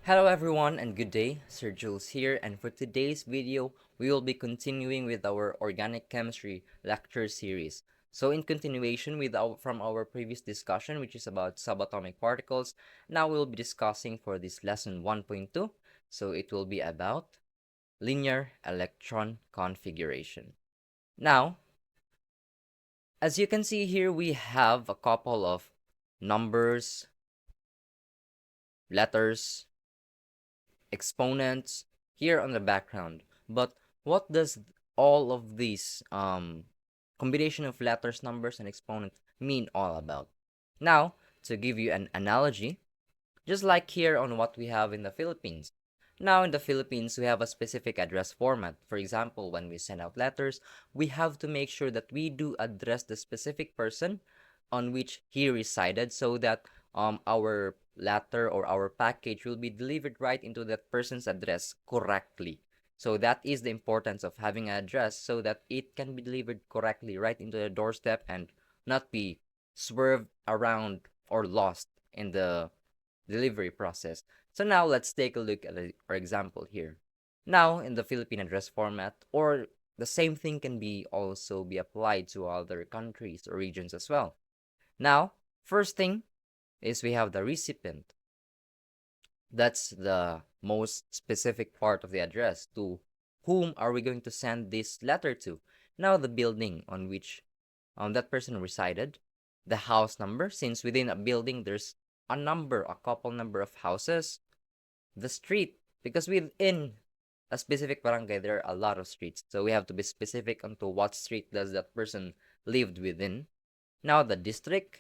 Hello everyone and good day, Sir Jules here, and for today's video, we will be continuing with our organic chemistry lecture series. So in continuation from our previous discussion, which is about subatomic particles, now we'll be discussing for this lesson 1.2. So it will be about linear electron configuration. Now, as you can see here, we have a couple of numbers, letters, exponents here on the background. But what does all of these combination of letters, numbers, and exponents mean all about? Now, to give you an analogy, just like here on what we have in the Philippines. Now, in the Philippines, we have a specific address format. For example, when we send out letters, we have to make sure that we do address the specific person on which he resided so that our letter or our package will be delivered right into that person's address correctly. So that is the importance of having an address so that it can be delivered correctly right into the doorstep and not be swerved around or lost in the delivery process. So now let's take a look at our example here. Now in the Philippine address format, or the same thing can be also be applied to other countries or regions as well. Now, first thing is we have the recipient. That's the most specific part of the address. To whom are we going to send this letter to? Now the building on which that person resided, the house number, since within a building there's a couple number of houses, the street, because within a specific barangay there are a lot of streets, so we have to be specific onto what street does that person lived within. Now the district,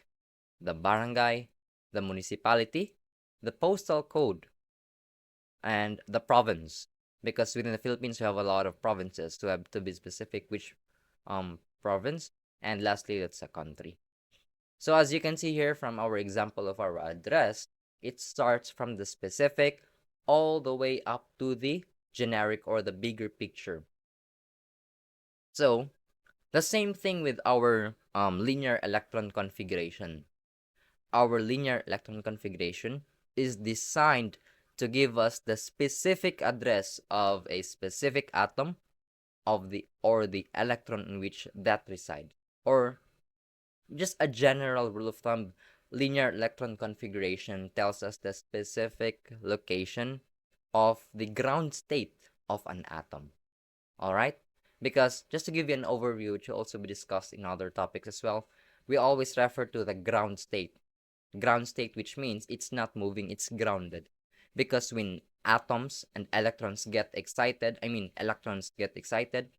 the barangay, the municipality, the postal code, and the province, because within the Philippines we have a lot of provinces, so we have to be specific which province, and lastly that's a country. So as you can see here from our example of our address, it starts from the specific all the way up to the generic or the bigger picture. So the same thing with our linear electron configuration. Our linear electron configuration is designed to give us the specific address of a specific atom of the electron in which that reside, or just a general rule of thumb. Linear electron configuration tells us the specific location of the ground state of an atom. All right? Because just to give you an overview, which will also be discussed in other topics as well, we always refer to the ground state. Ground state, which means it's not moving, it's grounded. Because when atoms and electrons get excited,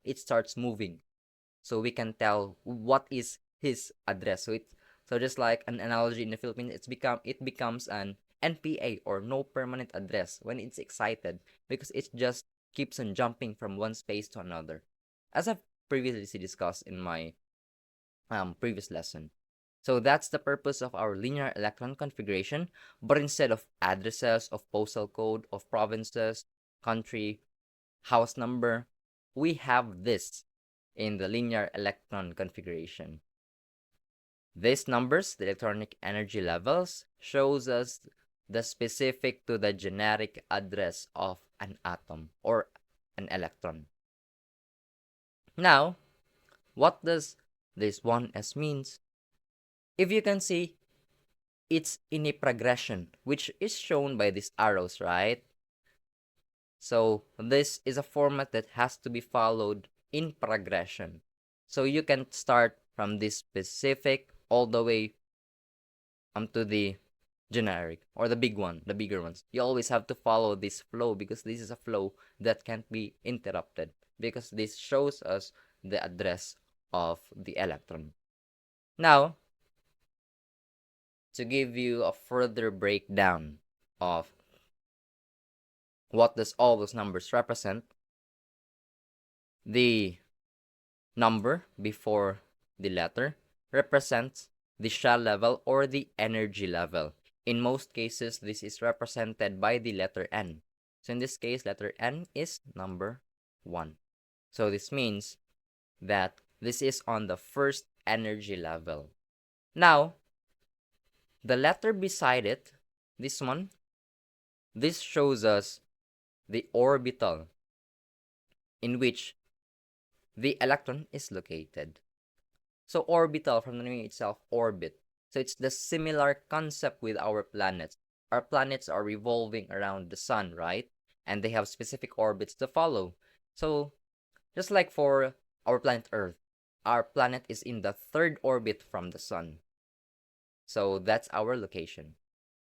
it starts moving. So we can tell what is his address. So just like an analogy in the Philippines, it becomes an NPA, or no permanent address, when it's excited, because it just keeps on jumping from one space to another, as I've previously discussed in my previous lesson. So that's the purpose of our linear electron configuration. But instead of addresses, of postal code, of provinces, country, house number, we have this in the linear electron configuration. These numbers, the electronic energy levels, shows us the specific to the generic address of an atom or an electron. Now, what does this 1s means? If you can see, it's in a progression, which is shown by these arrows, right? So this is a format that has to be followed in progression. So you can start from this specific all the way to the generic, or the bigger ones. You always have to follow this flow, because this is a flow that can't be interrupted, because this shows us the address of the electron. Now, to give you a further breakdown of what does all those numbers represent, the number before the letter represents the shell level or the energy level. In most cases, this is represented by the letter N. So in this case, letter N is number 1. So this means that this is on the first energy level. Now, the letter beside it, this one, this shows us the orbital in which the electron is located. So orbital, from the name itself, orbit. So it's the similar concept with our planets. Our planets are revolving around the sun, right? And they have specific orbits to follow. So just like for our planet Earth, our planet is in the third orbit from the sun. So that's our location.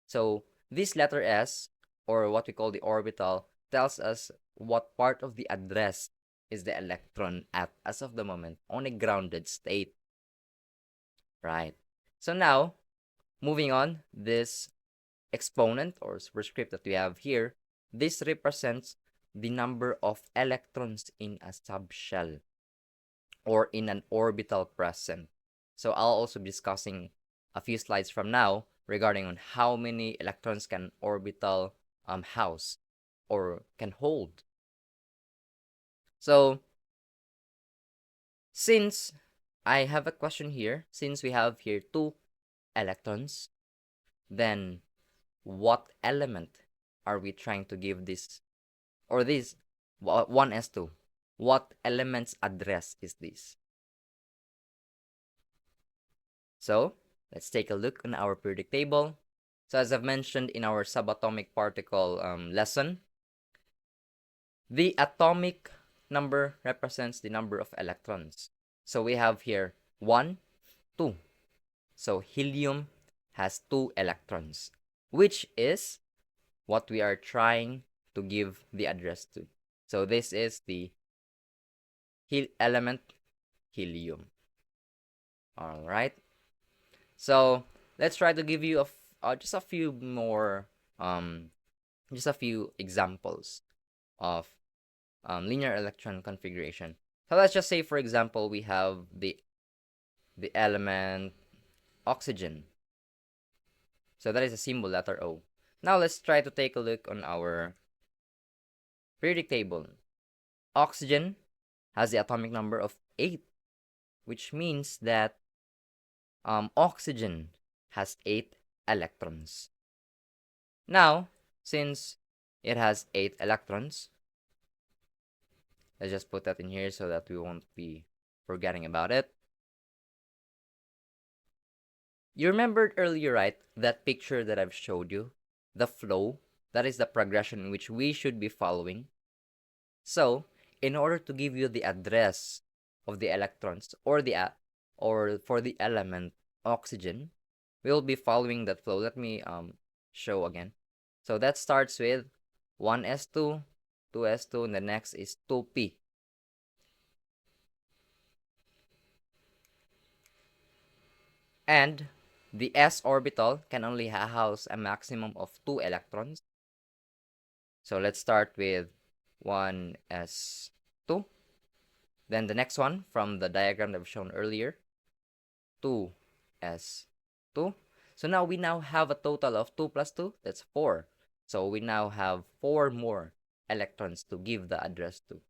So this letter S, or what we call the orbital, tells us what part of the address is the electron at as of the moment on a grounded state. Right. So now, moving on, this exponent or superscript that we have here, this represents the number of electrons in a subshell or in an orbital present. So I'll also be discussing a few slides from now regarding on how many electrons can orbital house or can hold. So since I have a question here, since we have here 2 electrons, then what element are we trying to give this, or this 1s2? What element's address is this? So let's take a look on our periodic table. So as I've mentioned in our subatomic particle lesson, the atomic number represents the number of electrons. So we have here 1, 2. So helium has 2 electrons, which is what we are trying to give the address to. So this is the element helium. All right. So let's try to give you just a few more, just a few examples of linear electron configuration. So let's just say, for example, we have the element oxygen. So that is a symbol letter O. Now let's try to take a look on our periodic table. Oxygen has the atomic number of 8, which means that oxygen has 8 electrons. Now, since it has 8 electrons, let's just put that in here so that we won't be forgetting about it. You remembered earlier, right, that picture that I've showed you? The flow, that is the progression in which we should be following. So, in order to give you the address of the electrons or for the element oxygen, we'll be following that flow. Let me show again. So that starts with 1s2, 2s2, and the next is 2p. And the s orbital can only house a maximum of 2 electrons. So let's start with 1s2. Then the next one from the diagram that I've shown earlier, 2s2. So now we have a total of 2 plus 2, that's 4. So we now have 4 more electrons to give the address to.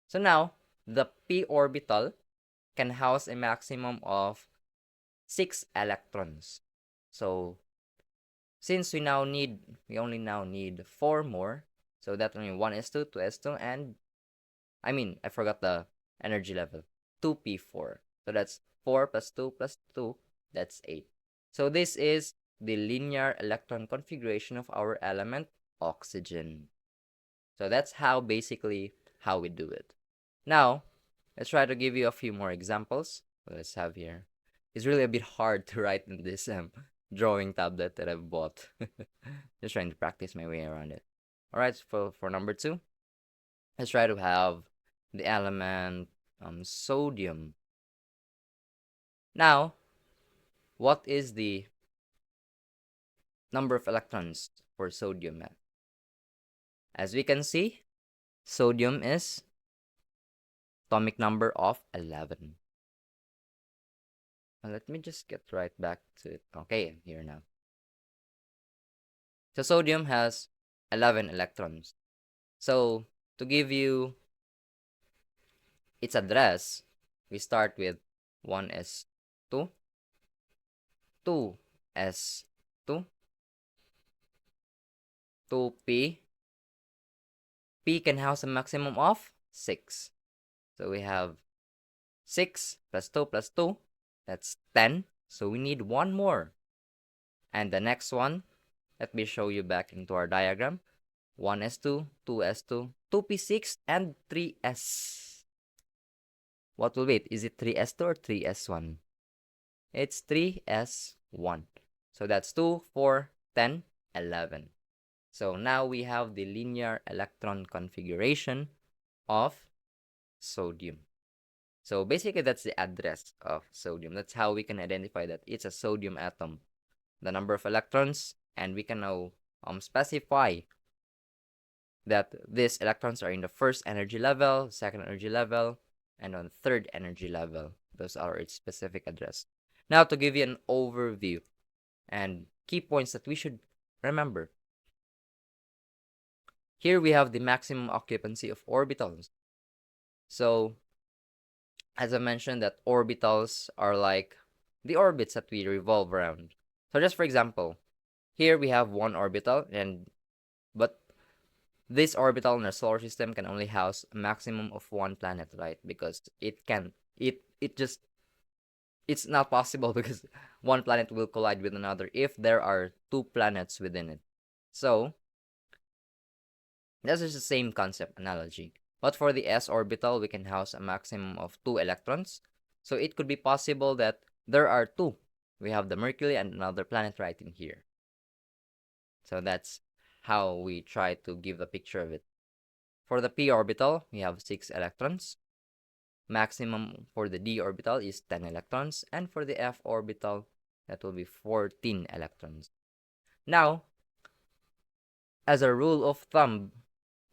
So now, the p orbital can house a maximum of 6 electrons. So since we only now need 4 more, so that means 1s2, 2s2, and I forgot the energy level, 2p4. So that's 4 plus 2 plus 2, that's 8. So this is the linear electron configuration of our element oxygen. So that's basically how we do it. Now, let's try to give you a few more examples. Let's have here. It's really a bit hard to write in this drawing tablet that I've bought. Just trying to practice my way around it. All right, for number 2, let's try to have the element sodium. Now, what is the number of electrons for sodium? As we can see, sodium is atomic number of 11. Let me just get right back to it. Okay, I'm here now. So sodium has 11 electrons. So to give you its address, we start with 1s2, 2s2, 2p. P can house a maximum of 6. So we have 6 plus 2 plus 2. That's 10. So we need one more. And the next one, let me show you back into our diagram. 1s2, 2s2, 2p6, and 3s. What will be it? Is it 3s2 or 3s1? It's 3s1. So that's 2, 4, 10, 11. So now we have the linear electron configuration of sodium. So basically that's the address of sodium. That's how we can identify that it's a sodium atom. The number of electrons, and we can now specify that these electrons are in the first energy level, second energy level, and on third energy level. Those are its specific address. Now to give you an overview and key points that we should remember. Here we have the maximum occupancy of orbitals. So as I mentioned, that orbitals are like the orbits that we revolve around. So just for example, here we have one orbital, but this orbital in our solar system can only house a maximum of one planet, right? Because it's not possible because one planet will collide with another if there are two planets within it. So this is the same concept analogy. But for the s orbital, we can house a maximum of 2 electrons. So it could be possible that there are two. We have the Mercury and another planet right in here. So that's how we try to give a picture of it. For the p orbital, we have 6 electrons. Maximum for the d orbital is 10 electrons. And for the f orbital, that will be 14 electrons. Now, as a rule of thumb,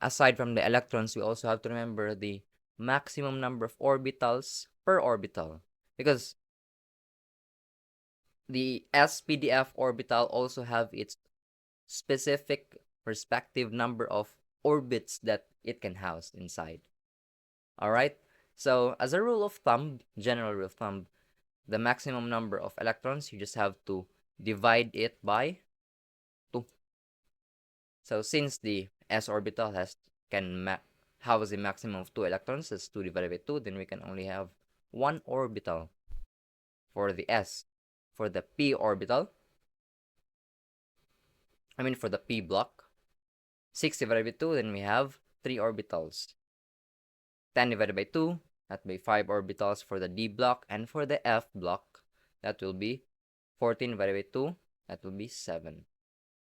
aside from the electrons, we also have to remember the maximum number of orbitals per orbital. Because the SPDF orbital also have its specific respective number of orbits that it can house inside. Alright? So, as a rule of thumb, general rule of thumb, the maximum number of electrons, you just have to divide it by 2. So, since the s orbital can house a maximum of 2 electrons, that's 2 divided by 2, then we can only have 1 orbital for the s. For the p orbital, for the p block, 6 divided by 2, then we have 3 orbitals. 10 divided by 2, that will be 5 orbitals for the d block, and for the f block, that will be 14 divided by 2, that will be 7.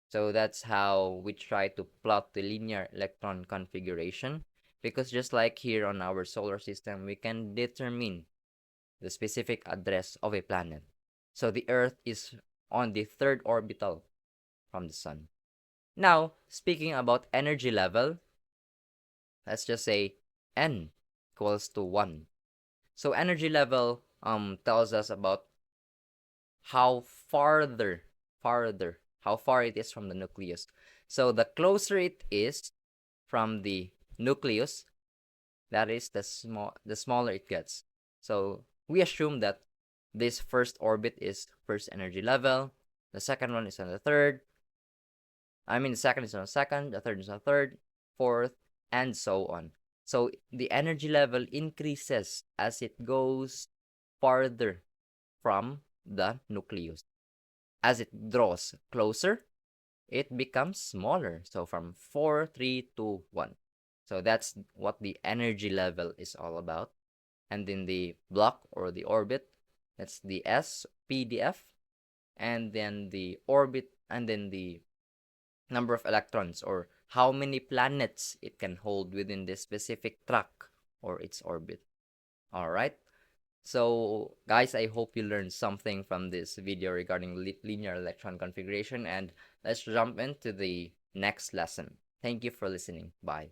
So that's how we try to plot the linear electron configuration, because just like here on our solar system, we can determine the specific address of a planet. So the Earth is on the third orbital from the Sun. Now, speaking about energy level, let's just say N equals to 1. So energy level tells us about how how far it is from the nucleus. So the closer it is from the nucleus, that is the smaller it gets. So we assume that this first orbit is first energy level, the second one is on the third. The second is on the second, the third is on the third, fourth, and so on. So the energy level increases as it goes farther from the nucleus. As it draws closer, it becomes smaller. So from 4, 3, 2, 1. So that's what the energy level is all about. And then the block or the orbit, that's the S, PDF, and then the orbit, and then the number of electrons or how many planets it can hold within this specific track or its orbit. All right. So guys, I hope you learned something from this video regarding linear electron configuration, and let's jump into the next lesson. Thank you for listening. Bye.